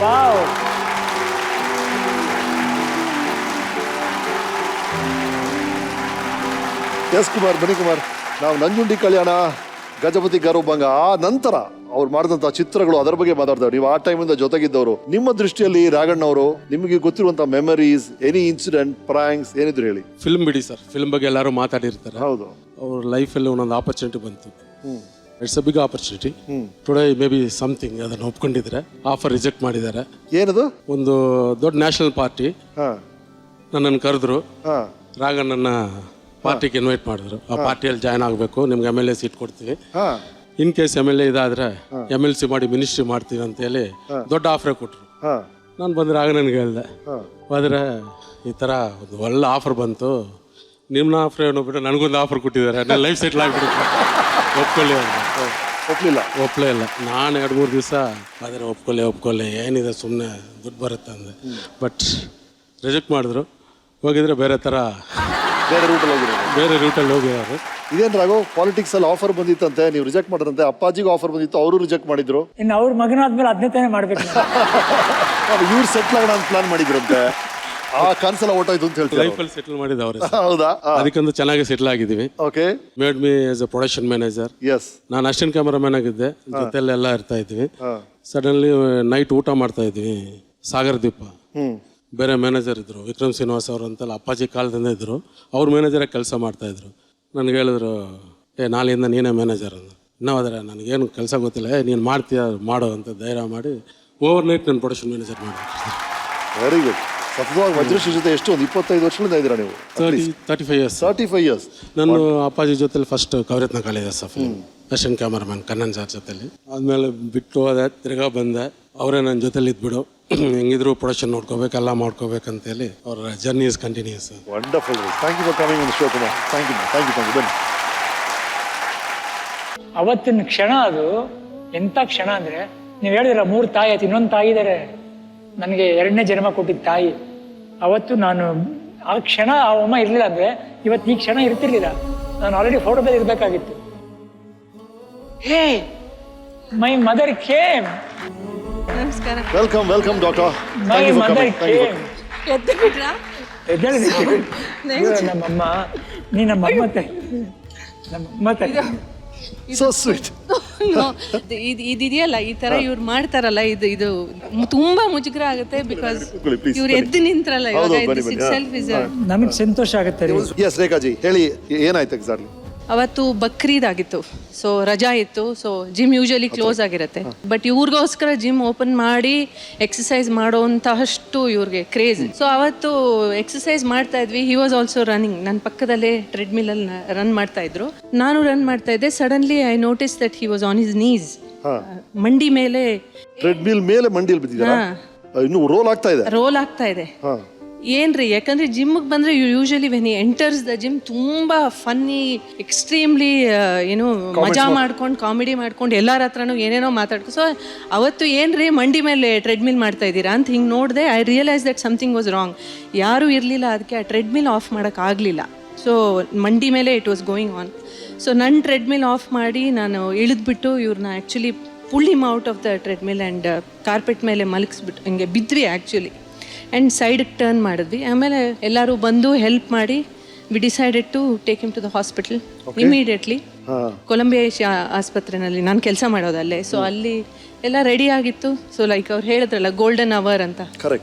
Wow. S Kumar, ಬನ್ನಿ ಕುಮಾರ್. ನಾವು ನಂಜುಂಡಿ ಕಲ್ಯಾಣ, ಗಜಪತಿ ಗರುಭಂಗ ಆ ನಂತರ ಅವ್ರು ಮಾಡಿದಂತಹ ಚಿತ್ರಗಳು, ಅದರ ಬಗ್ಗೆ ಮಾತಾಡ್ತಾರೆ. ನೀವು ಆ ಟೈಮಿಂದ ಜೊತೆಗಿದ್ದವರು. ನಿಮ್ಮ ದೃಷ್ಟಿಯಲ್ಲಿ ರಾಘಣ್ಣವರು, ನಿಮಗೆ ಗೊತ್ತಿರುವಂತಹ ಮೆಮರೀಸ್, ಎನಿ ಇನ್ಸಿಡೆಂಟ್, ಪ್ರಾಂಕ್ಸ್ ಏನಿದ್ರು ಹೇಳಿ. ಫಿಲ್ಮ್ ಬಿಡಿ ಸರ್, ಫಿಲ್ಮ್ ಬಗ್ಗೆ ಎಲ್ಲರೂ ಮಾತಾಡಿರ್ತಾರೆ. ಹೌದು, ಅವ್ರ ಲೈಫಲ್ಲಿ ಒಂದೊಂದು ಆಪರ್ಚುನಿಟಿ ಬಂತು. It's a big opportunity. Today may be something ಅದನ್ನು ಒಪ್ಕೊಂಡಿದ್ರೆ ಆಫರ್ ರಿಜೆಕ್ಟ್ ಮಾಡಿದ್ದಾರೆ. ಏನದು? ಒಂದು ದೊಡ್ಡ ನ್ಯಾಷನಲ್ ಪಾರ್ಟಿ ನನ್ನನ್ನು ಕರೆದ್ರು, ರಾಘಣ್ಣನ ಪಾರ್ಟಿಗೆ ಇನ್ವೈಟ್ ಮಾಡಿದ್ರು. ಆ ಪಾರ್ಟಿಯಲ್ಲಿ ಜಾಯ್ನ್ ಆಗಬೇಕು, ನಿಮ್ಗೆ MLA ಸೀಟ್ ಕೊಡ್ತೀವಿ, ಇನ್ ಕೇಸ್ MLA ಇದಾದ್ರೆ MLC ಮಾಡಿ ಮಿನಿಸ್ಟ್ರಿ ಮಾಡ್ತೀವಿ ಅಂತ ಹೇಳಿ ದೊಡ್ಡ ಆಫರ್ ಕೊಟ್ರು. ನಾನು ಬಂದ್ರೆ ಆಗ ನನಗೆ ಹೇಳಿದೆ, ಹೋದ್ರೆ ಈ ಥರ ಒಂದು ಒಳ್ಳೆ ಆಫರ್ ಬಂತು, ನಿಮ್ಮ ಆಫರ್ ಏನೋ ಬಿಟ್ಟು ನನಗೊಂದು ಆಫರ್ ಕೊಟ್ಟಿದ್ದಾರೆ, ನನ್ನ ಲೈಫ್ ಸೆಟ್ಲ್ ಆಗಿಬಿಡುತ್ತೆ, ಒಪ್ಪಲೇ ಇಲ್ಲ. ನಾನು 2-3 ದಿವಸ ಆದರೆ ಒಪ್ಕೊಳ್ಳೆ ಏನಿದೆ ಸುಮ್ಮನೆ ದುಡ್ಡು ಬರುತ್ತೆ ಅಂದೆ. ಬಟ್ ರಿಜೆಕ್ಟ್ ಮಾಡಿದ್ರು. ಹೋಗಿದ್ರೆ ಬೇರೆ ಥರ ಬೇರೆ ರೂಟಲ್ಲಿ ಹೋಗಿದ್ದಾರೆ. ಇದೇನು ರಾಘವ್, ಪಾಲಿಟಿಕ್ಸ್ ಅಲ್ಲಿ ಆಫರ್ ಬಂದಿತ್ತಂತೆ, ನೀವು ರಿಜೆಕ್ಟ್ ಮಾಡಿದ್ರಂತೆ. ಅಪ್ಪಾಜಿಗೂ ಆಫರ್ ಬಂದಿತ್ತು, ಅವರು ರಿಜೆಕ್ಟ್ ಮಾಡಿದ್ರು. ಇನ್ನು ಅವ್ರ ಮಗನಾದ್ಮೇಲೆ ಅದನ್ನೇ ತಾನೇ ಮಾಡ್ಬೇಕು. ಇವ್ರು ಸೆಟ್ಲ್ ಆಗೋಣ ಅಂತ ಪ್ಲಾನ್ ಮಾಡಿದ್ರಂತೆ. ಆ ಕನ್ಸಲ ಓಟಾಯ್ತು ಅಂತ ಹೇಳ್ತಾರೆ. ಲೈಫಲ್ಲಿ ಸೆಟಲ್ ಮಾಡಿದವ್ರೆ. ಹೌದಾ? ಅದಕ್ಕೊಂದು ಚೆನ್ನಾಗಿ ಸೆಟಲ್ ಆಗಿದ್ದೀವಿ. Okay. Made me as a production manager. Yes. ನಾನು ಅಸಿಸ್ಟೆಂಟ್ ಕ್ಯಾಮರಾಮನ್ ಆಗಿದ್ದೆ, ಜೊತೆಲೆಲ್ಲ ಇರ್ತಾ ಇದ್ವಿ. ಸಡನ್ಲಿ ನೈಟ್ ಊಟ ಮಾಡ್ತಾ ಇದ್ವಿ ಸಾಗರ ದೀಪ. ಬೇರೆ ಮ್ಯಾನೇಜರ್ ಇದ್ರು, ವಿಕ್ರಮ್ ಶ್ರೀನಿವಾಸ್ ಅವರು ಅಂತೆಲ್ಲ ಅಪ್ಪಾಜಿ ಕಾಲದಿಂದ ಇದ್ರು. ಅವ್ರ ಮ್ಯಾನೇಜರಾಗಿ ಕೆಲಸ ಮಾಡ್ತಾ ಇದ್ರು. ನನಗೆ ಹೇಳಿದ್ರು, ನಾಳೆಯಿಂದ ನೀನೇ ಮ್ಯಾನೇಜರ್ ಅಂದ. ಇನ್ನೂ ಹೋದ್ರೆ ನನಗೇನು ಕೆಲಸ ಗೊತ್ತಿಲ್ಲ, ನೀನು ಮಾಡ್ತೀಯ ಮಾಡು ಅಂತ ಧೈರ್ಯ ಮಾಡಿ ಓವರ್ ನೈಟ್ ನಾನು ಪ್ರೊಡಕ್ಷನ್ ಮ್ಯಾನೇಜರ್ ಮಾಡಿಬಿಟ್ಟು. Very good. ಸತತವಾಗಿ ವಜ್ರಶ್ರೀ ಜೊತೆ ಎಷ್ಟು, ಒಂದು 25 ವರ್ಷಗಳಿಂದ ಇದ್ದೀರಾ ನೀವು? 35 ಇಯರ್ಸ್. 35 ಇಯರ್ಸ್. ನಾನು ಅಪ್ಪಾಜಿ ಜೊತೆಲಿ first Kaviratna college assistant cameraman Kannan sir ಜೊತೆಲಿ. ಆದಮೇಲೆ ಬಿಟ್ಟು ಹೋದೆ, ತಿರ್ಗಾ ಬಂದೆ. ಅವರೇ ನನ್ನ ಜೊತೆಲಿ ಇದ್ಬಿಡು, ಹೆಂಗಿದ್ರು ಪ್ರೊಡಕ್ಷನ್ ನೋಡ್ಕೋಬೇಕೆಲ್ಲ ಮಾಡ್ಕೋಬೇಕಂತೇಳಿ ಅವ್ರ journey is continues. Wonderful. Thank you for coming on the show Kumar. Thank you. ಬನ್ನಿ. ಅವತ್ತಿನ ಕ್ಷಣ ಅದು ಎಂಥ ಕ್ಷಣ ಅಂದರೆ, ನೀವು ಹೇಳಿದಿರ 3 ತಾಯಿ ಆಯ್ತು, ಇನ್ನೊಂದು ತಾಯಿ ಇದ್ದಾರೆ ನನಗೆ 2ನೇ ಜನ್ಮ ಕೊಟ್ಟಿದ್ದ ತಾಯಿ. ಅವತ್ತು ನಾನು ಆ ಕ್ಷಣ ಆ ಅಮ್ಮ ಇರಲಿಲ್ಲ ಅಂದರೆ ಇವತ್ತು ಈ ಕ್ಷಣ ಇರ್ತಿರ್ಲಿಲ್ಲ. ನಾನು ಆಲ್ರೆಡಿ ಫೋಟೋದಲ್ಲಿ ಇರಬೇಕಾಗಿತ್ತು. ಹೇ, ಮೈ ಮದರ್ ಕೇಮ್. ನಮಸ್ಕಾರ. Welcome doctor. My mother came. ಎದ್ದು ಬಿಟ್ರಾ? ನಮ್ಮಮ್ಮ, ನೀ ನಮ್ಮಮ್ಮ ತಾಯಿ, ನಮ್ಮಮ್ಮ ತಾಯಿ. So sweet. ಇದೆಯಲ್ಲ, ಈ ತರ ಇವ್ರು ಮಾಡ್ತಾರಲ್ಲ, ಇದು ತುಂಬಾ ಮುಜುಗರ ಆಗುತ್ತೆ. ಬಿಕಾಸ್ ಇವ್ರು ಎದ್ದು ನಿಂತ್ರಲ್ಲ ಇವಾಗ, ನಮಗೆ ಸಂತೋಷ ಆಗುತ್ತೆ. ಎಸ್ ರೇಖಾಜಿ ಹೇಳಿ, ಏನಾಯ್ತು ಎಕ್ಸಾಕ್ಟ್ಲಿ? ಅವತ್ತು ಬಕ್ರೀದ್ ಆಗಿತ್ತು, ಸೊ ರಜಾ ಇತ್ತು. ಸೊ ಜಿಮ್ ಯೂಶಲಿ ಕ್ಲೋಸ್ ಆಗಿರುತ್ತೆ, ಬಟ್ ಇವ್ರಿಗೋಸ್ಕರ ಜಿಮ್ ಓಪನ್ ಮಾಡಿ ಎಕ್ಸಸೈಸ್ ಮಾಡೋಂತಹಷ್ಟು ಇವ್ರಿಗೆ ಕ್ರೇಜ್. ಸೊ ಅವತ್ತು ಎಕ್ಸಸೈಸ್ ಮಾಡ್ತಾ ಇದ್ವಿ. He was also running. ನನ್ನ ಪಕ್ಕದಲ್ಲೇ ಟ್ರೆಡ್ಮಿಲ್ ಅಲ್ಲಿ ರನ್ ಮಾಡ್ತಾ ಇದ್ರು, ನಾನು ರನ್ ಮಾಡ್ತಾ ಇದ್ದೆ. Suddenly I notice that he was on his knees, ಮಂಡಿ ಮೇಲೆ. ಟ್ರೆಡ್ಮಿಲ್ ಮೇಲೆ ಮಂಡಿಯಲ್ಲಿ ಬಿದ್ದಿದ್ದೀರಾ? ಇನ್ನು ರೋಲ್ ಆಗ್ತಾ ಇದೆ. ಏನ್ರಿ, ಯಾಕಂದ್ರೆ ಜಿಮ್ಗೆ ಬಂದ್ರೆ usually when he enters the gym ತುಂಬಾ ಫನ್ನಿ, ಎಕ್ಸ್ಟ್ರೀಮ್ಲಿ ಏನು ಮಜಾ ಮಾಡ್ಕೊಂಡು, ಕಾಮಿಡಿ ಮಾಡ್ಕೊಂಡು, ಎಲ್ಲರ ಹತ್ರನೂ ಏನೇನೋ ಮಾತಾಡ್ಕೊಂಡು. ಸೊ ಅವತ್ತು ಏನ್ರಿ ಮಂಡಿ ಮೇಲೆ ಟ್ರೆಡ್ಮಿಲ್ ಮಾಡ್ತಾ ಇದ್ದೀರಾ ಅಂತ ಹಿಂಗೆ ನೋಡಿದೆ. I realise that something was wrong. ಯಾರೂ ಇರಲಿಲ್ಲ, ಅದಕ್ಕೆ ಆ ಟ್ರೆಡ್ಮಿಲ್ ಆಫ್ ಮಾಡೋಕ್ಕಾಗಲಿಲ್ಲ. ಸೊ ಮಂಡಿ ಮೇಲೆ it was going on. So ನನ್ನ ಟ್ರೆಡ್ಮಿಲ್ ಆಫ್ ಮಾಡಿ ನಾನು ಇಳಿದ್ಬಿಟ್ಟು ಇವ್ರನ್ನ actually pull him out of the treadmill and carpet ಮೇಲೆ ಮಲಗಿಸ್ಬಿಟ್ಟು ಹಿಂಗೆ ಬಿದ್ವಿ ಆ್ಯಕ್ಚುಲಿ. ಆ್ಯಂಡ್ ಸೈಡಿಗೆ ಟರ್ನ್ ಮಾಡಿದ್ವಿ. ಆಮೇಲೆ ಎಲ್ಲರೂ ಬಂದು ಹೆಲ್ಪ್ ಮಾಡಿ we decided to take him to the hospital immediately. Columbia ಆಸ್ಪತ್ರೆಯಲ್ಲಿ ನಾನು ಕೆಲಸ ಮಾಡೋದಲ್ಲೇ. ಸೊ ಅಲ್ಲಿ ಎಲ್ಲ ರೆಡಿ ಆಗಿತ್ತು. ಸೊ ಲೈಕ್ ಅವ್ರು ಹೇಳಿದ್ರಲ್ಲ ಗೋಲ್ಡನ್ ಅವರ್ ಅಂತ,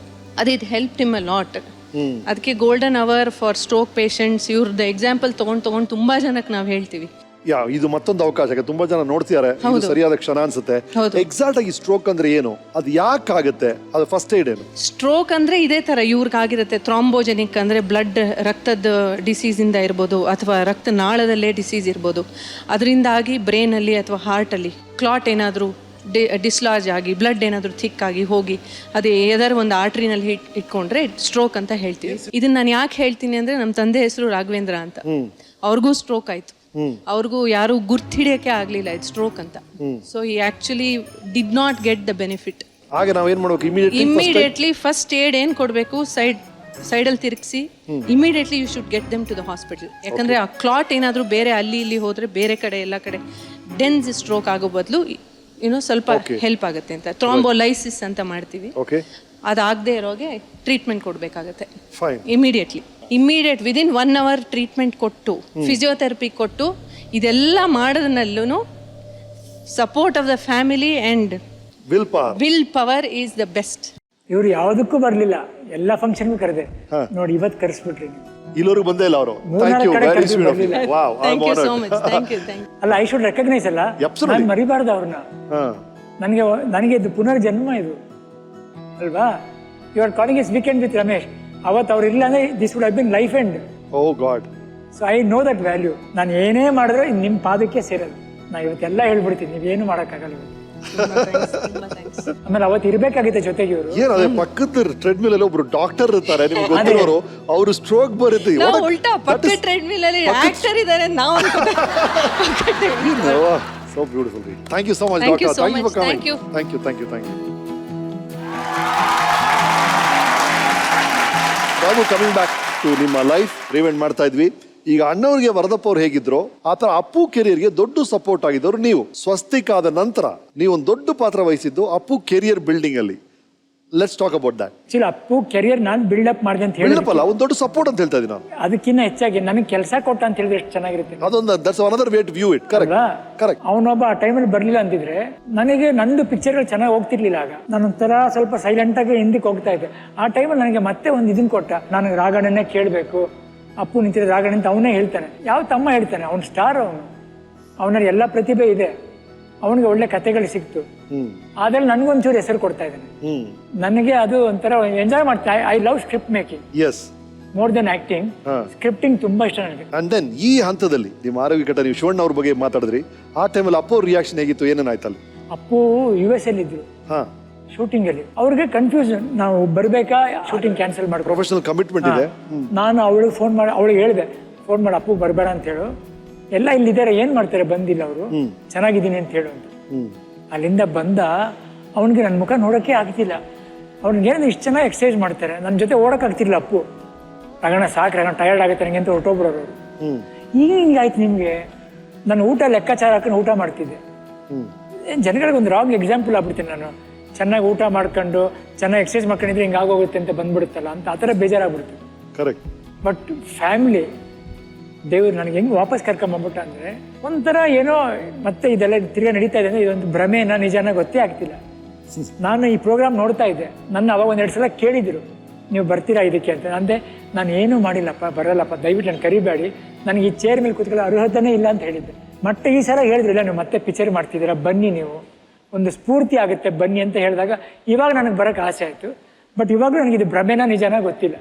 ಅದು ಇದು ಹೆಲ್ಪ್ ಹಿಮ್ ಅ ಲಾಟ್. ಅದಕ್ಕೆ golden hour for stroke patients ಇವ್ರದ್ದು ಎಕ್ಸಾಂಪಲ್ ತೊಗೊಂಡು ತುಂಬ ಜನಕ್ಕೆ ನಾವು ಹೇಳ್ತೀವಿ. ಇದು ಮತ್ತೊಂದು ಅವಕಾಶ. ತುಂಬಾ ಜನ ನೋಡ್ತಿದ್ದಾರೆ, ಸರಿಯಾದ ಕ್ಷಣ ಅನ್ಸುತ್ತೆ. ಎಕ್ಸಾಕ್ಟ್ ಆಗಿ ಸ್ಟ್ರೋಕ್ ಅಂದ್ರೆ ಏನು, ಅದು ಯಾಕೆ ಆಗುತ್ತೆ, ಅದು ಫಸ್ಟ್ ಏಡ್ ಏನು? ಸ್ಟ್ರೋಕ್ ಅಂದ್ರೆ ಇದೇ ತರ ಇವ್ರಿಗೆ ಆಗಿರುತ್ತೆ. ಥ್ರಾಂಬೋಜೆನಿಕ್ ಅಂದ್ರೆ ಬ್ಲಡ್, ರಕ್ತದ ಡಿಸೀಸ್ ಇಂದ ಇರ್ಬೋದು, ಅಥವಾ ರಕ್ತನಾಳದಲ್ಲೇ ಡಿಸೀಸ್ ಇರ್ಬೋದು. ಅದರಿಂದಾಗಿ ಬ್ರೈನ್ ಅಲ್ಲಿ ಅಥವಾ ಹಾರ್ಟ್ ಅಲ್ಲಿ ಕ್ಲಾಟ್ ಏನಾದರೂ ಡಿಸ್ಲಾರ್ಜ್ ಆಗಿ, ಬ್ಲಡ್ ಏನಾದರೂ ಥಿಕ್ ಆಗಿ ಹೋಗಿ ಅದೇ ಯಾವ್ದಾದ್ರು ಒಂದು ಆರ್ಟ್ರಿನಲ್ಲಿ ಇಟ್ಕೊಂಡ್ರೆ ಸ್ಟ್ರೋಕ್ ಅಂತ ಹೇಳ್ತೀವಿ. ಇದನ್ನ ನಾನು ಯಾಕೆ ಹೇಳ್ತೀನಿ ಅಂದ್ರೆ, ನಮ್ಮ ತಂದೆ ಹೆಸರು ರಾಘವೇಂದ್ರ ಅಂತ. ಅವ್ರಿಗೂ ಸ್ಟ್ರೋಕ್ ಆಯ್ತು. ಅವ್ರಿಗೂ ಯಾರು ಗುರ್ತಿಡಿಯೋಕೆ ಆಗ್ಲಿಲ್ಲ ಇದು ಸ್ಟ್ರೋಕ್ ಅಂತ. So he actually did not get the benefit. ಆಗ ನಾವು ಏನು ಮಾಡಬೇಕು? ಇಮಿಡಿಯೇಟ್ಲಿ ಫಸ್ಟ್ ಏಡ್ ಏನು ಕೊಡಬೇಕು, ಸೈಡಲ್ಲಿ ತಿರುಗಿಸಿ immediately you should get them to the hospital. ಯಾಕಂದ್ರೆ ಆ ಕ್ಲಾಟ್ ಏನಾದರೂ ಬೇರೆ ಅಲ್ಲಿ ಇಲ್ಲಿ ಹೋದ್ರೆ ಬೇರೆ ಕಡೆ ಎಲ್ಲ ಕಡೆ ಡೆನ್ಸ್ ಸ್ಟ್ರೋಕ್ ಆಗೋ ಬದಲು ಸ್ವಲ್ಪ ಹೆಲ್ಪ್ ಆಗುತ್ತೆ ಅಂತ. ಥ್ರಾಂಬೋಲೈಸಿಸ್ ಅಂತ ಮಾಡ್ತೀವಿ. ಓಕೆ, ಅದಾಗದೇ ಇರೋಗೆ ಟ್ರೀಟ್ಮೆಂಟ್ ಕೊಡಬೇಕಾಗತ್ತೆ fine. Immediate within 1 hour treatment ಕೊಟ್ಟು ಫಿಸಿಯೋಥೆರಪಿ ಕೊಟ್ಟು ಇದೆಲ್ಲ ಮಾಡೋದ್ರಲ್ಲೂ support of the family and will power is the best. ಇವ್ರು ಯಾವುದಕ್ಕೂ ಬರಲಿಲ್ಲ, ಎಲ್ಲ ಫಂಕ್ಷನ್ಗೂ ಕರೆದೆ. ನೋಡಿ ಇವತ್ತು ಕರೆಸ್ಬಿಟ್ರಿ ನೀವು. ಇಲ್ಲೋರ್ಗು ಬಂದೇ ಇಲ್ಲ ಅವರು. Thank you, very sweet of you. Wow, I am thank you so honoured. Much. Thank you. ಅಲ್ಲ, ಐ ಶುಡ್ ರೆಕಗ್ನೈಸ್ ಅಲ್ಲ, ನಾನು ಮರಿಬಾರ್ದು ಅವ್ರನ್ನ. ನನಗೆ ಇದು ಪುನರ್ಜನ್ಮ ಇದು ಅಲ್ವಾ. You are calling is weekend with Ramesh. ಅವತ್ತು ಅವ್ರು ಇಲ್ಲ ಅಂದ್ರೆ this would have been life end. Oh god. So I know that value. ನಾನು ಏನೇ ಮಾಡಿದ್ರು ನಿಮ್ಮ ಪಾದಕ್ಕೆ ಸೇರಲ್ಲ. ನಾ ಇವತ್ತೆಲ್ಲ ಹೇಳ್ಬಿಡ್ತೀನಿ, ನೀವೇನು ಮಾಡೋಕ್ಕಾಗಲ್ಲ. ಆಮೇಲೆ ಅವತ್ತು ಇರ್ಬೇಕಾಗಿತ್ತೆ ಜೊತೆಗೆ ಇವರು. ಏನ್ ಅದೇ ಪಕ್ಕದ ಟ್ರೆಡ್ಮಿಲ್ ಅಲ್ಲಿ ಒಬ್ರು ಡಾಕ್ಟರ್ ಇರ್ತಾರೆ, ನಿಮ್ಗೆ ಗೊತ್ತಿರೋರು, ಅವರು ಸ್ಟ್ರೋಕ್ ಬರುತ್ತೆ. ಉಲ್ಟಾ ಪಕ್ಕ ಟ್ರೆಡ್ಮಿಲ್ ಅಲ್ಲಿ ಆಕ್ಟರ್ ಇದ್ದಾರೆ, ನಾವು So beautiful. Thank you so much, Thank doctor. you so Thank you for much. coming. Thank you. Thank you. ನಾವು ಕಮಿಂಗ್ ಬ್ಯಾಕ್ ಟು ನಿಮ್ಮ ಲೈಫ್ ರಿವೆಂಡ್ ಮಾಡ್ತಾ ಇದ್ವಿ. ಈಗ ಅಣ್ಣವ್ರಿಗೆ ವರದಪ್ಪ ಅವ್ರು ಹೇಗಿದ್ರು ಆ ಥರ ಅಪ್ಪು ಕೆರಿಯರ್ಗೆ ದೊಡ್ಡ ಸಪೋರ್ಟ್ ಆಗಿದ್ದವರು ನೀವು. ಸ್ವಸ್ತಿಕ್ ಆದ ನಂತರ ನೀವು ಒಂದು ದೊಡ್ಡ ಪಾತ್ರ ವಹಿಸಿದ್ದು ಅಪ್ಪು ಕೆರಿಯರ್ ಬಿಲ್ಡಿಂಗ್ ಅಲ್ಲಿ. Let's talk about that. Actually Appu career ನಾನು ಬಿಲ್ಡಪ್ ಮಾಡಿದೆ ಅಂತ ಹೇಳಿ, ಬಿಲ್ಡಪ್ ಅಲ್ಲ, ಒಂದು ದೊಡ್ಡ ಸಪೋರ್ಟ್ ಅಂತ ಹೇಳ್ತಾ ಇದ್ದೀನಿ ನಾನು. ಅದಕ್ಕಿಂತ ಹೆಚ್ಚಾಗಿ ನನಗೆ ಕೆಲಸ ಕೊಟ್ಟ ಅಂತ ಹೇಳಿದ್ರೆ ಎಷ್ಟು ಚೆನ್ನಾಗಿರುತ್ತೆ. ಅದೊಂದು that's another way to view it. Correct. ಅವನೊಬ್ಬ ಆ ಟೈಮಲ್ಲಿ ಬರ್ಲಿಲ್ಲ ಅಂತಿದ್ರೆ ನನಗೆ ನಂದು ಪಿಕ್ಚರ್ಗಳು ಚೆನ್ನಾಗಿ ಹೋಗ್ತಿರ್ಲಿಲ್ಲ. ಆಗ ನಾನೊಂಥರ ಸ್ವಲ್ಪ ಸೈಲೆಂಟ್ ಆಗಿ ಹಿಂದಕ್ಕೆ ಹೋಗ್ತಾ ಇದ್ದೆ. ಆ ಟೈಮಲ್ಲಿ ನನಗೆ ಮತ್ತೆ ಒಂದು ಇದನ್ನ ಕೊಟ್ಟ, ನನಗೆ ರಾಗಣ್ಣನೇ ಕೇಳಬೇಕು, ಅಪ್ಪು ನಿಂತಿರೋ ರಾಗಣ್ಣ ಅಂತ ಅವನೇ ಹೇಳ್ತಾನೆ. ಯಾವ ತಮ್ಮ ಹೇಳ್ತಾನೆ, ಅವ್ನು ಸ್ಟಾರ್, ಅವನಲ್ಲಿ ಎಲ್ಲ ಪ್ರತಿಭೆ ಇದೆ, ಅವನಿಗೆ ಒಳ್ಳೆ ಕಥೆಗಳು ಸಿಕ್ತು. ಆದ್ರೆ ನನಗೊಂಚೂರು ಹೆಸರು ಕೊಡ್ತಾ ಇದ್ದಾನೆ. ನನಗೆ ಅದು ಒಂಥರ ಎಂಜಾಯ್ ಮಾಡ್ತಾ. I love script making more than acting. Scripting ತುಂಬಾ ಇಷ್ಟ ನನಗೆ. ಅಂಡ್ ದೆನ್ ಈ ಹಂತದಲ್ಲಿ ನಿಮ್ಮ ಆರೋಗ್ಯ ಕಟ್ಟ ನೀವು ಶಿವಣ್ಣ ಅವ್ರ ಬಗ್ಗೆ ಮಾತಾಡಿದ್ರಿ. ಆ ಟೈಮಲ್ಲಿ ಅಪ್ಪು ಅವ್ರ ರಿಯಾಕ್ಷನ್ ಹೇಗಿತ್ತು, ಏನೇನಾಯ್ತಲ್ಲ? ಅಪ್ಪು US ಅಲ್ಲಿ ಇದ್ರು ಶೂಟಿಂಗ್ ಅಲ್ಲಿ. ಅವ್ರಿಗೆ ಕನ್ಫ್ಯೂಷನ್, ನಾವು ಬರ್ಬೇಕಾ ಶೂಟಿಂಗ್ ಕ್ಯಾನ್ಸಲ್ ಮಾಡಿ. ಪ್ರೊಫೆಷನಲ್ ಕಮಿಟ್ಮೆಂಟ್ ಇದೆ. ನಾನು ಅವಳಿಗೆ ಫೋನ್ ಮಾಡಿ ಹೇಳಿದೆ, ಫೋನ್ ಮಾಡಿ ಅಪ್ಪು ಬರಬೇಡ ಅಂತ ಹೇಳು, ಎಲ್ಲ ಇಲ್ಲಿದ್ದಾರೆ, ಏನ್ ಮಾಡ್ತಾರೆ ಬಂದಿಲ್ಲ ಅವರು, ಚೆನ್ನಾಗಿದ್ದೀನಿ ಅಂತ ಹೇಳು ಅಂತ. ಅಲ್ಲಿಂದ ಬಂದ ಅವನಿಗೆ ನನ್ನ ಮುಖ ನೋಡೋಕೆ ಆಗ್ತಿಲ್ಲ. ಅವ್ನಿಗೆ ಏನಂದ್ರೆ ಇಷ್ಟು ಚೆನ್ನಾಗಿ ಎಕ್ಸರ್ಸೈಸ್ ಮಾಡ್ತಾರೆ, ನನ್ನ ಜೊತೆ ಓಡಕ್ ಆಗ್ತಿರ್ಲಿಲ್ಲ. ಅಪ್ಪು ರಗಣ ಸಾಕು, ರಗಣ ಟಯರ್ಡ್ ಆಗುತ್ತೆ ನನಗೆ ಅಂತ ಹೊರಟೋಗ್ಬಿಡೋರು. ಈಗ ಹಿಂಗಾಯ್ತು ನಿಮ್ಗೆ. ನಾನು ಊಟ ಲೆಕ್ಕಾಚಾರ ಹಾಕೊಂಡು ಊಟ ಮಾಡ್ತಿದ್ದೆ. ಜನಗಳಿಗೆ ಒಂದು ರಾಂಗ್ ಎಕ್ಸಾಂಪಲ್ ಆಗ್ಬಿಡ್ತೀನಿ ನಾನು. ಚೆನ್ನಾಗಿ ಊಟ ಮಾಡ್ಕೊಂಡು ಚೆನ್ನಾಗಿ ಎಕ್ಸರ್ಸೈಸ್ ಮಾಡ್ಕೊಂಡಿದ್ರೆ ಹಿಂಗೆ ಆಗೋಗುತ್ತೆ ಅಂತ ಬಂದ್ಬಿಡುತ್ತಲ್ಲ ಅಂತ, ಆ ಥರ ಬೇಜಾರಾಗ್ಬಿಡ್ತು. ಕರೆಕ್ಟ್. ಬಟ್ ಫ್ಯಾಮಿಲಿ ದೇವ್ರು ನನಗೆ ಹೆಂಗೆ ವಾಪಸ್ ಕರ್ಕೊಂಬಂದ್ಬಿಟ್ಟ ಅಂದರೆ ಒಂಥರ ಏನೋ ಮತ್ತೆ ಇದೆಲ್ಲ ತಿರ್ಗಾ ನಡೀತಾ ಇದೆ ಅಂದರೆ ಇದೊಂದು ಭ್ರಮೆನ ನಿಜಾನ ಗೊತ್ತೇ ಆಗ್ತಿಲ್ಲ. ನಾನು ಈ ಪ್ರೋಗ್ರಾಮ್ ನೋಡ್ತಾ ಇದ್ದೆ, ನನ್ನ ಅವಾಗ 1-2 ಸಲ ಕೇಳಿದ್ರು ನೀವು ಬರ್ತೀರಾ ಇದಕ್ಕೆ ಅಂತ. ಅಂದೆ ನಾನು ಏನೂ ಮಾಡಿಲ್ಲಪ್ಪ, ಬರಲ್ಲಪ್ಪ, ದಯವಿಟ್ಟು ನಾನು ಕರಿಬೇಡಿ, ನನಗೆ ಈ ಚೇರ್ ಮೇಲೆ ಕೂತ್ಕೊಳ್ಳೋ ಅರ್ಹತೆನೇ ಇಲ್ಲ ಅಂತ ಹೇಳಿದ್ದೆ. ಮತ್ತೆ ಈ ಸಲ ಹೇಳಿದ್ರಿಲ್ಲ, ನೀವು ಮತ್ತೆ ಪಿಕ್ಚರ್ ಮಾಡ್ತಿದ್ದೀರಾ, ಬನ್ನಿ, ನೀವು ಒಂದು ಸ್ಫೂರ್ತಿ ಆಗುತ್ತೆ ಬನ್ನಿ ಅಂತ ಹೇಳಿದಾಗ ಇವಾಗ ನನಗೆ ಬರೋಕ್ಕೆ ಆಸೆ ಆಯಿತು. ಬಟ್ ಇವಾಗಲೂ ನನಗೆ ಇದು ಭ್ರಮೆನ ನಿಜಾನ ಗೊತ್ತಿಲ್ಲ.